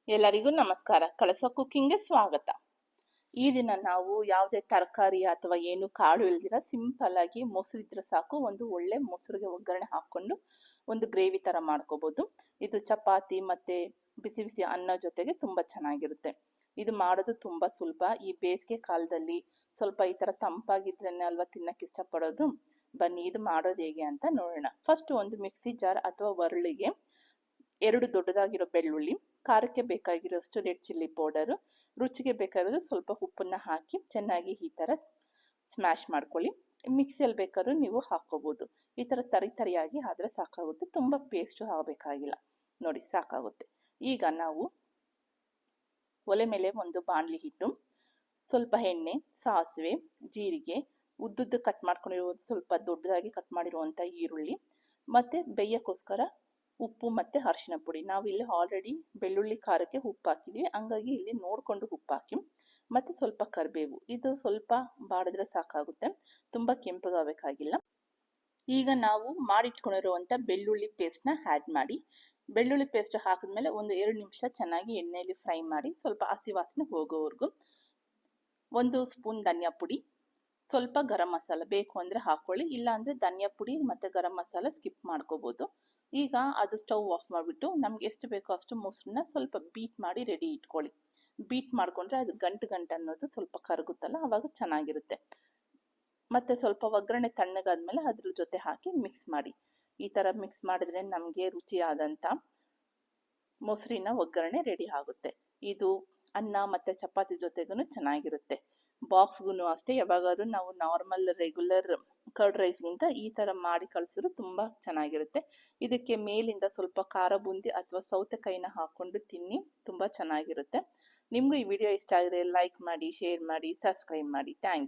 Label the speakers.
Speaker 1: ಎಲ್ಲರಿಗೂ ನಮಸ್ಕಾರ. ಕಳಸ ಕುಕ್ಕಿಂಗ್ಗೆ ಸ್ವಾಗತ. ಈ ದಿನ ನಾವು ಯಾವುದೇ ತರಕಾರಿ ಅಥವಾ ಏನು ಕಾಳು ಇಲ್ದಿರ ಸಿಂಪಲ್ ಆಗಿ ಮೊಸರು ಇದ್ರೆ ಸಾಕು, ಒಂದು ಒಳ್ಳೆ ಮೊಸರಿಗೆ ಒಗ್ಗರಣೆ ಹಾಕೊಂಡು ಒಂದು ಗ್ರೇವಿ ತರ ಮಾಡ್ಕೋಬಹುದು. ಇದು ಚಪಾತಿ ಮತ್ತೆ ಬಿಸಿ ಬಿಸಿ ಅನ್ನ ಜೊತೆಗೆ ತುಂಬಾ ಚೆನ್ನಾಗಿರುತ್ತೆ. ಇದು ಮಾಡೋದು ತುಂಬಾ ಸುಲಭ. ಈ ಬೇಸಿಗೆ ಕಾಲದಲ್ಲಿ ಸ್ವಲ್ಪ ಈ ತರ ತಂಪಾಗಿದ್ರೇನೆ ಅಲ್ವಾ ತಿನ್ನಕ್ಕೆ ಇಷ್ಟಪಡೋದು. ಬನ್ನಿ ಇದು ಮಾಡೋದು ಹೇಗೆ ಅಂತ ನೋಡೋಣ. ಫಸ್ಟ್ ಒಂದು ಮಿಕ್ಸಿ ಜಾರ್ ಅಥವಾ ಒರಳಿಗೆ 2 ದೊಡ್ಡದಾಗಿರೋ ಬೆಳ್ಳುಳ್ಳಿ, ಖಾರಕ್ಕೆ ಬೇಕಾಗಿರೋಷ್ಟು ರೆಡ್ ಚಿಲ್ಲಿ ಪೌಡರ್, ರುಚಿಗೆ ಬೇಕಾಗಿರೋದು ಸ್ವಲ್ಪ ಉಪ್ಪನ್ನ ಹಾಕಿ ಚೆನ್ನಾಗಿ ಈ ತರ ಸ್ಮ್ಯಾಶ್ ಮಾಡ್ಕೊಳ್ಳಿ. ಮಿಕ್ಸಿಯಲ್ಲಿ ಬೇಕಾದ್ರೂ ನೀವು ಹಾಕೋಬಹುದು. ಈ ತರ ತರಿಯಾಗಿ ಆದ್ರೆ ಸಾಕಾಗುತ್ತೆ, ತುಂಬಾ ಪೇಸ್ಟ್ ಆಗಬೇಕಾಗಿಲ್ಲ. ನೋಡಿ ಸಾಕಾಗುತ್ತೆ. ಈಗ ನಾವು ಒಲೆ ಮೇಲೆ ಒಂದು ಬಾಣಲಿ ಇಟ್ಟು ಸ್ವಲ್ಪ ಎಣ್ಣೆ, ಸಾಸಿವೆ, ಜೀರಿಗೆ, ಉದ್ದುದ್ದು ಕಟ್ ಮಾಡ್ಕೊಂಡಿರುವುದು ಸ್ವಲ್ಪ ದೊಡ್ಡದಾಗಿ ಕಟ್ ಮಾಡಿರುವಂತ ಈರುಳ್ಳಿ, ಮತ್ತೆ ಬೇಯಕ್ಕೋಸ್ಕರ ಉಪ್ಪು ಮತ್ತೆ ಅರಿಶಿನ ಪುಡಿ. ನಾವು ಇಲ್ಲಿ ಆಲ್ರೆಡಿ ಬೆಳ್ಳುಳ್ಳಿ ಖಾರಕ್ಕೆ ಉಪ್ಪು ಹಾಕಿದ್ವಿ, ಹಂಗಾಗಿ ಇಲ್ಲಿ ನೋಡ್ಕೊಂಡು ಉಪ್ಪು ಹಾಕಿ, ಮತ್ತೆ ಸ್ವಲ್ಪ ಕರಿಬೇವು. ಇದು ಸ್ವಲ್ಪ ಬಾಡಿದ್ರೆ ಸಾಕಾಗುತ್ತೆ, ತುಂಬಾ ಕೆಂಪಗಾಗಬೇಕಾಗಿಲ್ಲ. ಈಗ ನಾವು ಮಾಡಿಟ್ಕೊಂಡಿರುವಂತ ಬೆಳ್ಳುಳ್ಳಿ ಪೇಸ್ಟ್ ನ ಆಡ್ ಮಾಡಿ, ಬೆಳ್ಳುಳ್ಳಿ ಪೇಸ್ಟ್ ಹಾಕಿದ್ಮೇಲೆ ಒಂದು 2 ನಿಮಿಷ ಚೆನ್ನಾಗಿ ಎಣ್ಣೆಯಲ್ಲಿ ಫ್ರೈ ಮಾಡಿ, ಸ್ವಲ್ಪ ಹಸಿ ವಾಸನೆ ಹೋಗೋವರೆಗೂ. 1 ಸ್ಪೂನ್ ಧನಿಯಾ ಪುಡಿ, ಸ್ವಲ್ಪ ಗರಂ ಮಸಾಲ ಬೇಕು ಅಂದ್ರೆ ಹಾಕೊಳ್ಳಿ, ಇಲ್ಲ ಅಂದ್ರೆ ಧನಿಯಾ ಪುಡಿ ಮತ್ತೆ ಗರಂ ಮಸಾಲ ಸ್ಕಿಪ್ ಮಾಡ್ಕೋಬಹುದು. ಈಗ ಅದು ಸ್ಟವ್ ಆಫ್ ಮಾಡಿಬಿಟ್ಟು ನಮ್ಗೆ ಎಷ್ಟು ಬೇಕೋ ಅಷ್ಟು ಮೊಸರನ್ನ ಸ್ವಲ್ಪ ಬೀಟ್ ಮಾಡಿ ರೆಡಿ ಇಟ್ಕೊಳ್ಳಿ. ಬೀಟ್ ಮಾಡ್ಕೊಂಡ್ರೆ ಅದು ಗಂಟು ಅನ್ನೋದು ಸ್ವಲ್ಪ ಕರಗುತ್ತಲ್ಲ, ಅವಾಗ ಚೆನ್ನಾಗಿರುತ್ತೆ. ಮತ್ತೆ ಸ್ವಲ್ಪ ಒಗ್ಗರಣೆ ತಣ್ಣಗಾದ್ಮೇಲೆ ಅದ್ರ ಜೊತೆ ಹಾಕಿ ಮಿಕ್ಸ್ ಮಾಡಿ. ಈ ತರ ಮಿಕ್ಸ್ ಮಾಡಿದ್ರೆ ನಮ್ಗೆ ರುಚಿಯಾದಂತ ಮೊಸರಿನ ಒಗ್ಗರಣೆ ರೆಡಿ ಆಗುತ್ತೆ. ಇದು ಅನ್ನ ಮತ್ತೆ ಚಪಾತಿ ಜೊತೆಗೂ ಚೆನ್ನಾಗಿರುತ್ತೆ. ಬಾಕ್ಸ್ಗೂ ಅಷ್ಟೇ, ಯಾವಾಗಾದ್ರೂ ನಾವು ನಾರ್ಮಲ್ ರೆಗ್ಯುಲರ್ ಕರ್ಡ್ ರೈಸ್ಗಿಂತ ಈ ತರ ಮಾಡಿ ಕಳಿಸಿದ್ರು ತುಂಬಾ ಚೆನ್ನಾಗಿರುತ್ತೆ. ಇದಕ್ಕೆ ಮೇಲಿಂದ ಸ್ವಲ್ಪ ಖಾರ ಬೂಂದಿ ಅಥವಾ ಸೌತೆಕಾಯಿನ ಹಾಕೊಂಡು ತಿನ್ನಿ, ತುಂಬಾ ಚೆನ್ನಾಗಿರುತ್ತೆ. ನಿಮ್ಗೂ ಈ ವಿಡಿಯೋ ಇಷ್ಟ ಆಗಿದ್ರೆ ಲೈಕ್ ಮಾಡಿ, ಶೇರ್ ಮಾಡಿ, ಸಬ್ಸ್ಕ್ರೈಬ್ ಮಾಡಿ. ಥ್ಯಾಂಕ್ಸ್.